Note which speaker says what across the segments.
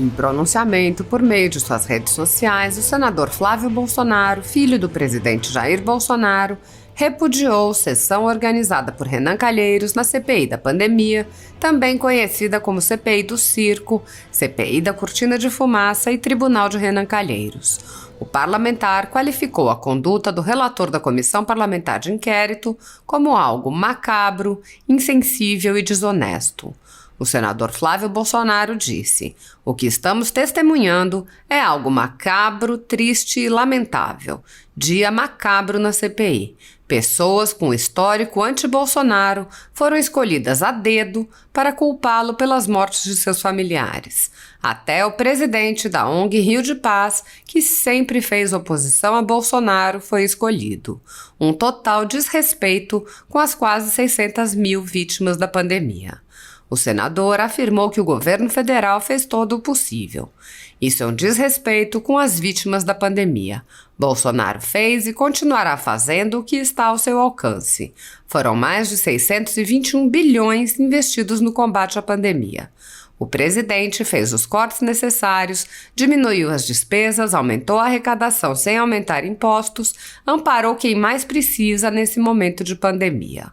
Speaker 1: Em pronunciamento por meio de suas redes sociais, o senador Flávio Bolsonaro, filho do presidente Jair Bolsonaro, repudiou sessão organizada por Renan Calheiros na CPI da pandemia, também conhecida como CPI do Circo, CPI da Cortina de Fumaça e Tribunal de Renan Calheiros. O parlamentar qualificou a conduta do relator da Comissão Parlamentar de Inquérito como algo macabro, insensível e desonesto. O senador Flávio Bolsonaro disse: "O que estamos testemunhando é algo macabro, triste e lamentável. Dia macabro na CPI. Pessoas com histórico anti-Bolsonaro foram escolhidas a dedo para culpá-lo pelas mortes de seus familiares. Até o presidente da ONG Rio de Paz, que sempre fez oposição a Bolsonaro, foi escolhido. Um total desrespeito com as quase 600 mil vítimas da pandemia." O senador afirmou que o governo federal fez todo o possível. Isso é um desrespeito com as vítimas da pandemia. Bolsonaro fez e continuará fazendo o que está ao seu alcance. Foram mais de 621 bilhões investidos no combate à pandemia. O presidente fez os cortes necessários, diminuiu as despesas, aumentou a arrecadação sem aumentar impostos, amparou quem mais precisa nesse momento de pandemia.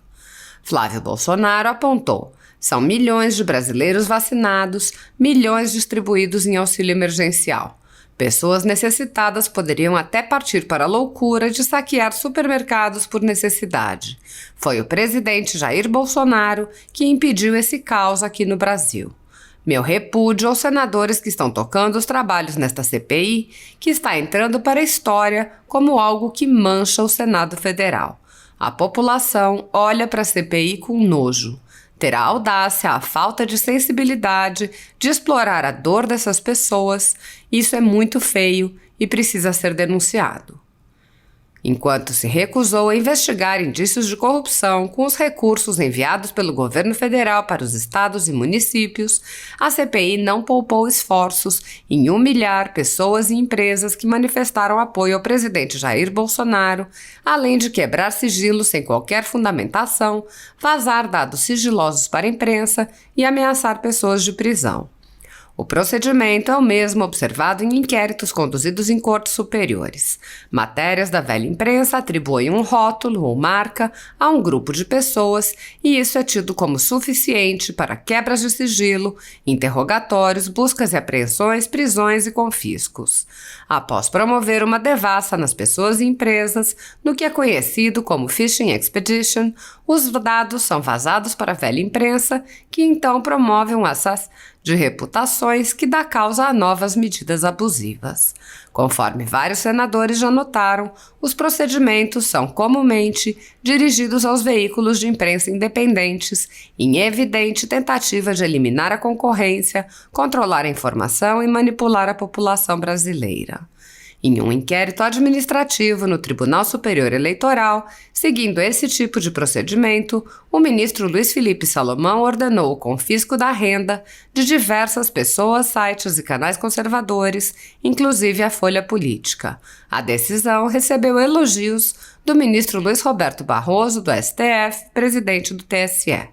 Speaker 1: Flávio Bolsonaro apontou: "São milhões de brasileiros vacinados, milhões distribuídos em auxílio emergencial. Pessoas necessitadas poderiam até partir para a loucura de saquear supermercados por necessidade. Foi o presidente Jair Bolsonaro que impediu esse caos aqui no Brasil. Meu repúdio aos senadores que estão tocando os trabalhos nesta CPI, que está entrando para a história como algo que mancha o Senado Federal. A população olha para a CPI com nojo. Terá a audácia, a falta de sensibilidade de explorar a dor dessas pessoas. Isso é muito feio e precisa ser denunciado." Enquanto se recusou a investigar indícios de corrupção com os recursos enviados pelo governo federal para os estados e municípios, a CPI não poupou esforços em humilhar pessoas e empresas que manifestaram apoio ao presidente Jair Bolsonaro, além de quebrar sigilo sem qualquer fundamentação, vazar dados sigilosos para a imprensa e ameaçar pessoas de prisão. O procedimento é o mesmo observado em inquéritos conduzidos em cortes superiores. Matérias da velha imprensa atribuem um rótulo ou marca a um grupo de pessoas e isso é tido como suficiente para quebras de sigilo, interrogatórios, buscas e apreensões, prisões e confiscos. Após promover uma devassa nas pessoas e empresas, no que é conhecido como Fishing Expedition, os dados são vazados para a velha imprensa, que então promove um assassinato de reputações que dá causa a novas medidas abusivas. Conforme vários senadores já notaram, os procedimentos são comumente dirigidos aos veículos de imprensa independentes, em evidente tentativa de eliminar a concorrência, controlar a informação e manipular a população brasileira. Em um inquérito administrativo no Tribunal Superior Eleitoral, seguindo esse tipo de procedimento, o ministro Luiz Felipe Salomão ordenou o confisco da renda de diversas pessoas, sites e canais conservadores, inclusive a Folha Política. A decisão recebeu elogios do ministro Luiz Roberto Barroso, do STF, presidente do TSE.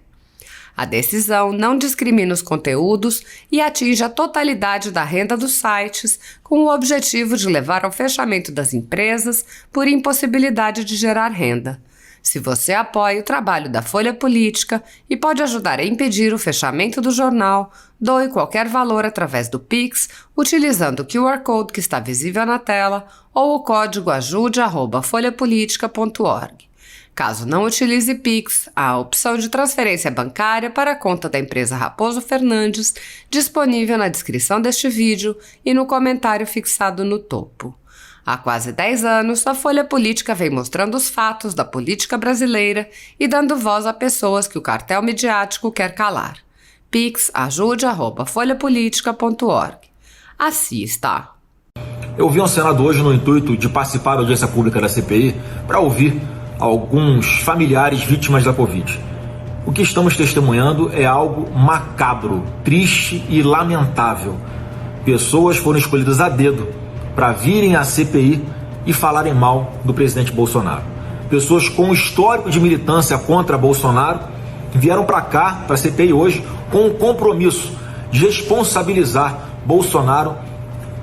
Speaker 1: A decisão não discrimina os conteúdos e atinge a totalidade da renda dos sites, com o objetivo de levar ao fechamento das empresas por impossibilidade de gerar renda. Se você apoia o trabalho da Folha Política e pode ajudar a impedir o fechamento do jornal, doe qualquer valor através do Pix, utilizando o QR Code que está visível na tela ou o código ajude@folhapolitica.org. Caso não utilize Pix, há a opção de transferência bancária para a conta da empresa Raposo Fernandes, disponível na descrição deste vídeo e no comentário fixado no topo. Há quase 10 anos, a Folha Política vem mostrando os fatos da política brasileira e dando voz a pessoas que o cartel midiático quer calar. Pix ajude@folhapolitica.org. Assista.
Speaker 2: Eu vi um senador hoje no intuito de participar da audiência pública da CPI para ouvir alguns familiares vítimas da Covid. O que estamos testemunhando é algo macabro, triste e lamentável. Pessoas foram escolhidas a dedo para virem à CPI e falarem mal do presidente Bolsonaro. Pessoas com histórico de militância contra Bolsonaro vieram para cá, para a CPI hoje, com o compromisso de responsabilizar Bolsonaro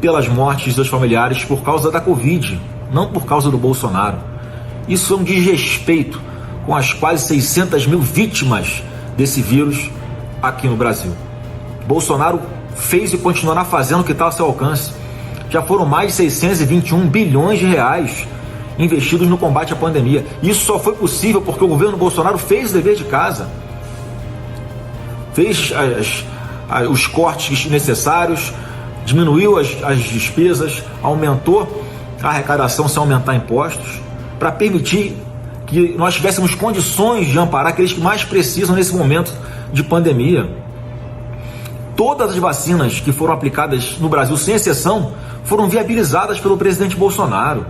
Speaker 2: pelas mortes dos seus familiares por causa da Covid, não por causa do Bolsonaro. Isso é um desrespeito com as quase 600 mil vítimas desse vírus aqui no Brasil. Bolsonaro fez e continuará fazendo o que está ao seu alcance. Já foram mais de 621 bilhões de reais investidos no combate à pandemia. Isso só foi possível porque o governo Bolsonaro fez o dever de casa. Fez os cortes necessários, diminuiu as despesas, aumentou a arrecadação sem aumentar impostos, para permitir que nós tivéssemos condições de amparar aqueles que mais precisam nesse momento de pandemia. Todas as vacinas que foram aplicadas no Brasil, sem exceção, foram viabilizadas pelo presidente Bolsonaro.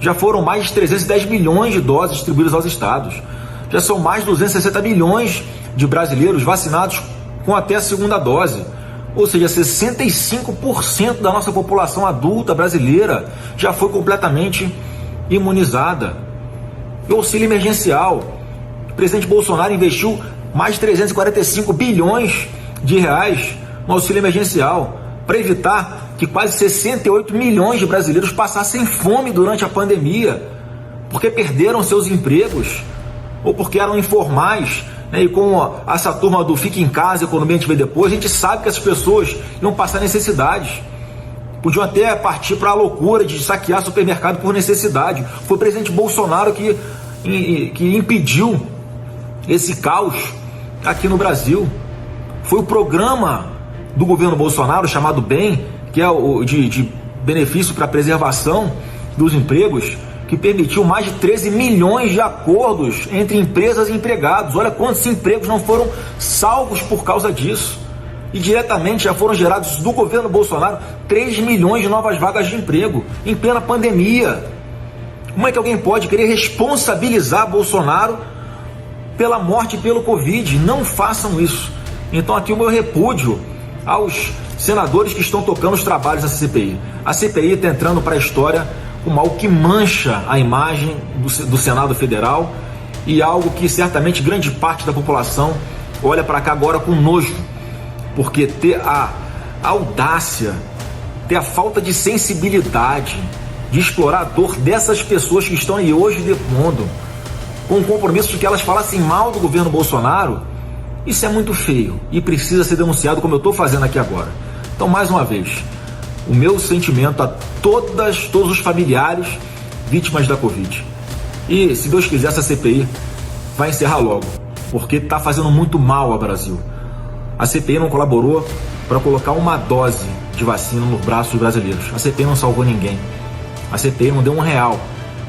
Speaker 2: Já foram mais de 310 milhões de doses distribuídas aos estados. Já são mais de 260 milhões de brasileiros vacinados com até a segunda dose. Ou seja, 65% da nossa população adulta brasileira já foi completamente imunizada. E o auxílio emergencial. O presidente Bolsonaro investiu mais de 345 bilhões de reais no auxílio emergencial para evitar que quase 68 milhões de brasileiros passassem fome durante a pandemia, porque perderam seus empregos ou porque eram informais, né? E com essa turma do fica em casa, economia a gente vê depois, a gente sabe que essas pessoas iam passar necessidades. Podiam até partir para a loucura de saquear supermercado por necessidade. Foi o presidente Bolsonaro que impediu esse caos aqui no Brasil. Foi o programa do governo Bolsonaro, chamado BEM, que é o de benefício para a preservação dos empregos, que permitiu mais de 13 milhões de acordos entre empresas e empregados. Olha quantos empregos não foram salvos por causa disso. E diretamente já foram gerados do governo Bolsonaro 3 milhões de novas vagas de emprego em plena pandemia. Como é que alguém pode querer responsabilizar Bolsonaro pela morte e pelo Covid? Não façam isso. Então aqui o meu repúdio aos senadores que estão tocando os trabalhos da CPI. A CPI está entrando para a história como algo que mancha a imagem do Senado Federal e algo que certamente grande parte da população olha para cá agora com nojo, porque ter a audácia, ter a falta de sensibilidade de explorar a dor dessas pessoas que estão aí hoje depondo, com o compromisso de que elas falassem mal do governo Bolsonaro, isso é muito feio e precisa ser denunciado, como eu estou fazendo aqui agora. Então, mais uma vez, o meu sentimento a todos os familiares vítimas da Covid. E, se Deus quiser, essa CPI vai encerrar logo, porque está fazendo muito mal ao Brasil. A CPI não colaborou para colocar uma dose de vacina nos braços dos brasileiros. A CPI não salvou ninguém. A CPI não deu R$1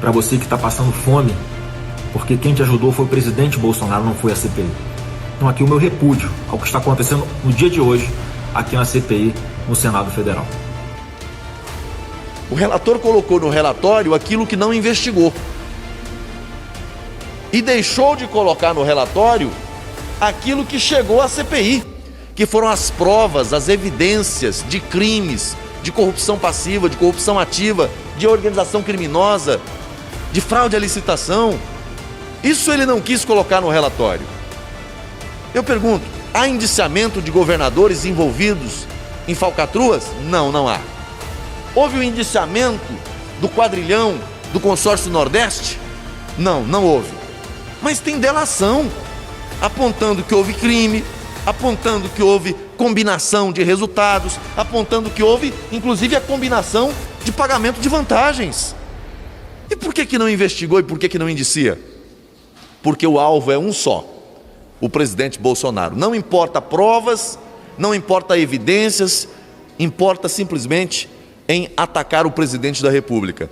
Speaker 2: para você que está passando fome, porque quem te ajudou foi o presidente Bolsonaro, não foi a CPI. Então aqui o meu repúdio ao que está acontecendo no dia de hoje, aqui na CPI, no Senado Federal.
Speaker 3: O relator colocou no relatório aquilo que não investigou. E deixou de colocar no relatório aquilo que chegou à CPI, que foram as provas, as evidências de crimes, de corrupção passiva, de corrupção ativa, de organização criminosa, de fraude à licitação. Isso ele não quis colocar no relatório. Eu pergunto, há indiciamento de governadores envolvidos em falcatruas? Não, não há. Houve o indiciamento do quadrilhão do consórcio Nordeste? Não, não houve. Mas tem delação, apontando que houve crime, apontando que houve combinação de resultados, apontando que houve, inclusive, a combinação de pagamento de vantagens. E por que não investigou e por que não indicia? Porque o alvo é um só, o presidente Bolsonaro. Não importa provas, não importa evidências, importa simplesmente em atacar o presidente da República.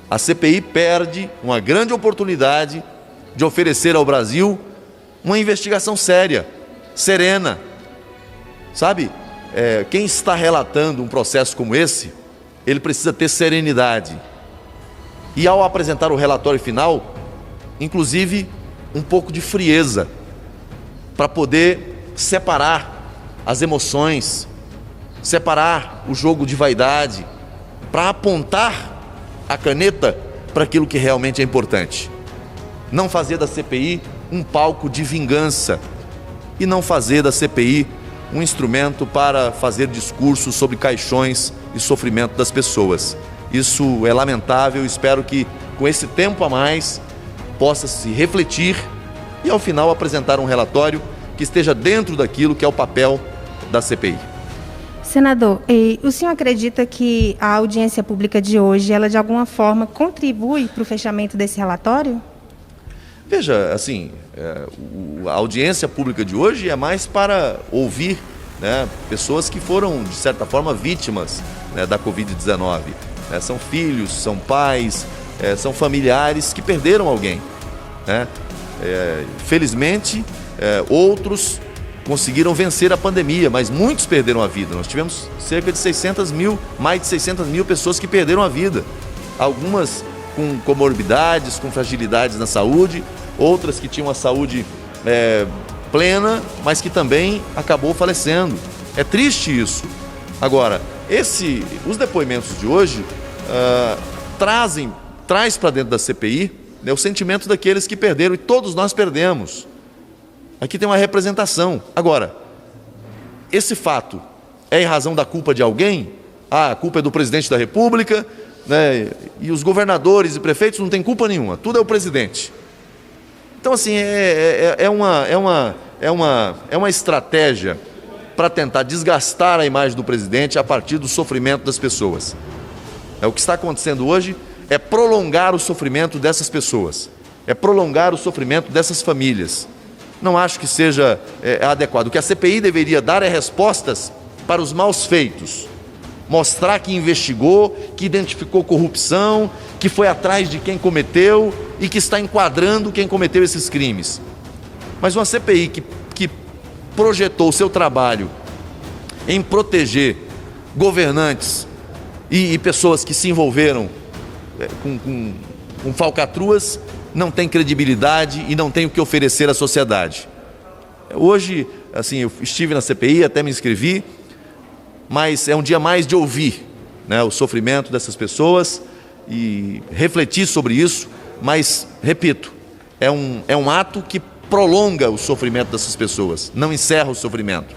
Speaker 3: A CPI perde uma grande oportunidade de oferecer ao Brasil uma investigação séria, serena. Sabe, quem está relatando um processo como esse, ele precisa ter serenidade. E ao apresentar o relatório final, inclusive um pouco de frieza, para poder separar as emoções, separar o jogo de vaidade, para apontar a caneta para aquilo que realmente é importante. Não fazer da CPI um palco de vingança e não fazer da CPI um instrumento para fazer discursos sobre caixões e sofrimento das pessoas. Isso é lamentável, espero que com esse tempo a mais possa se refletir e ao final apresentar um relatório que esteja dentro daquilo que é o papel da CPI.
Speaker 4: Senador, o senhor acredita que a audiência pública de hoje, ela de alguma forma contribui para o fechamento desse relatório?
Speaker 3: Veja, assim, a audiência pública de hoje é mais para ouvir, né, pessoas que foram, de certa forma, vítimas, né, da Covid-19. São filhos, são pais, são familiares que perderam alguém, né? Felizmente, outros conseguiram vencer a pandemia, mas muitos perderam a vida. Nós tivemos cerca de 600 mil, mais de 600 mil pessoas que perderam a vida. Algumas com comorbidades, com fragilidades na saúde, outras que tinham a saúde plena, mas que também acabou falecendo. É triste isso. Agora, os depoimentos de hoje traz para dentro da CPI, né, o sentimento daqueles que perderam, e todos nós perdemos. Aqui tem uma representação. Agora, esse fato é em razão da culpa de alguém? A culpa é do presidente da República, né, e os governadores e prefeitos não têm culpa nenhuma, tudo é o presidente. Então, assim, é uma estratégia para tentar desgastar a imagem do presidente a partir do sofrimento das pessoas. O que está acontecendo hoje é prolongar o sofrimento dessas pessoas, é prolongar o sofrimento dessas famílias. Não acho que seja adequado. O que a CPI deveria dar é respostas para os maus feitos. Mostrar que investigou, que identificou corrupção, que foi atrás de quem cometeu e que está enquadrando quem cometeu esses crimes. Mas uma CPI que projetou o seu trabalho em proteger governantes e pessoas que se envolveram com falcatruas, não tem credibilidade e não tem o que oferecer à sociedade. Hoje, assim, eu estive na CPI, até me inscrevi, mas é um dia mais de ouvir, né, o sofrimento dessas pessoas e refletir sobre isso, mas, repito, é um ato que prolonga o sofrimento dessas pessoas, não encerra o sofrimento.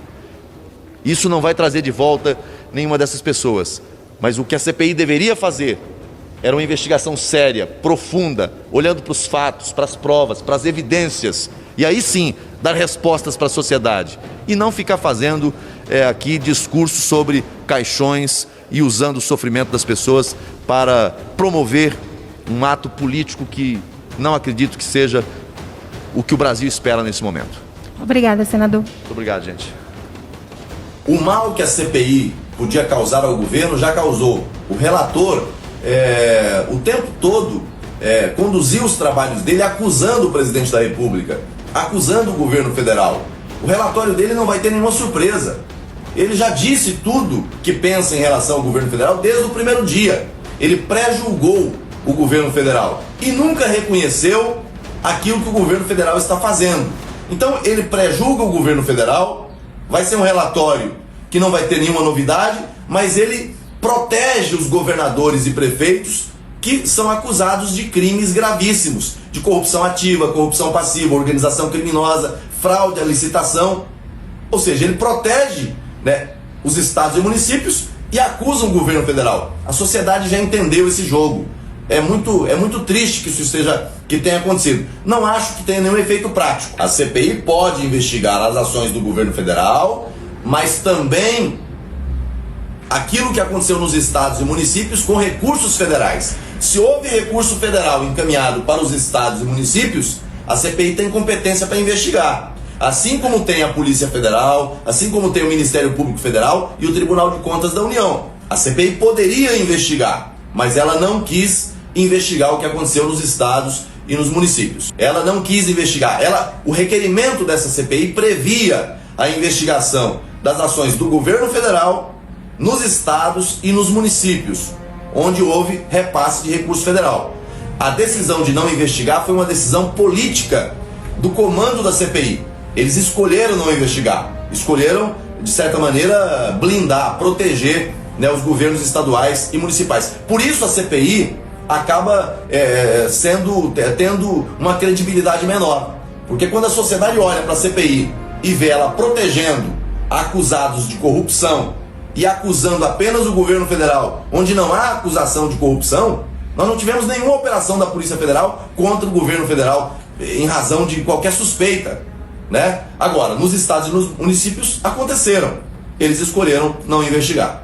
Speaker 3: Isso não vai trazer de volta nenhuma dessas pessoas, mas o que a CPI deveria fazer era uma investigação séria, profunda, olhando para os fatos, para as provas, para as evidências, e aí sim, dar respostas para a sociedade, e não ficar fazendo aqui discursos sobre caixões e usando o sofrimento das pessoas para promover um ato político que não acredito que seja o que o Brasil espera nesse momento.
Speaker 4: Obrigada, senador.
Speaker 3: Muito obrigado, gente.
Speaker 5: O mal que a CPI podia causar ao governo já causou. O relator, o tempo todo, conduziu os trabalhos dele acusando o presidente da República, acusando o governo federal. O relatório dele não vai ter nenhuma surpresa. Ele já disse tudo que pensa em relação ao governo federal desde o primeiro dia. Ele pré-julgou o governo federal e nunca reconheceu aquilo que o governo federal está fazendo. Então ele pré-julga o governo federal, vai ser um relatório que não vai ter nenhuma novidade, mas ele protege os governadores e prefeitos que são acusados de crimes gravíssimos, de corrupção ativa, corrupção passiva, organização criminosa, fraude à licitação. Ou seja, ele protege, né, os estados e municípios e acusa o governo federal. A sociedade já entendeu esse jogo. É muito triste que tenha acontecido. Não acho que tenha nenhum efeito prático. A CPI pode investigar as ações do governo federal, mas também aquilo que aconteceu nos estados e municípios com recursos federais. Se houve recurso federal encaminhado para os estados e municípios, a CPI tem competência para investigar. Assim como tem a Polícia Federal, assim como tem o Ministério Público Federal e o Tribunal de Contas da União. A CPI poderia investigar, mas ela não quis investigar o que aconteceu nos estados e nos municípios. Ela não quis investigar. O requerimento dessa CPI previa a investigação das ações do governo federal nos estados e nos municípios, onde houve repasse de recurso federal. A decisão de não investigar foi uma decisão política do comando da CPI. Eles escolheram não investigar, escolheram, de certa maneira, blindar, proteger, né, os governos estaduais e municipais. Por isso a CPI acaba tendo uma credibilidade menor. Porque quando a sociedade olha para a CPI e vê ela protegendo acusados de corrupção e acusando apenas o governo federal, onde não há acusação de corrupção, nós não tivemos nenhuma operação da Polícia Federal contra o governo federal em razão de qualquer suspeita, né? Agora, nos estados e nos municípios aconteceram. Eles escolheram não investigar.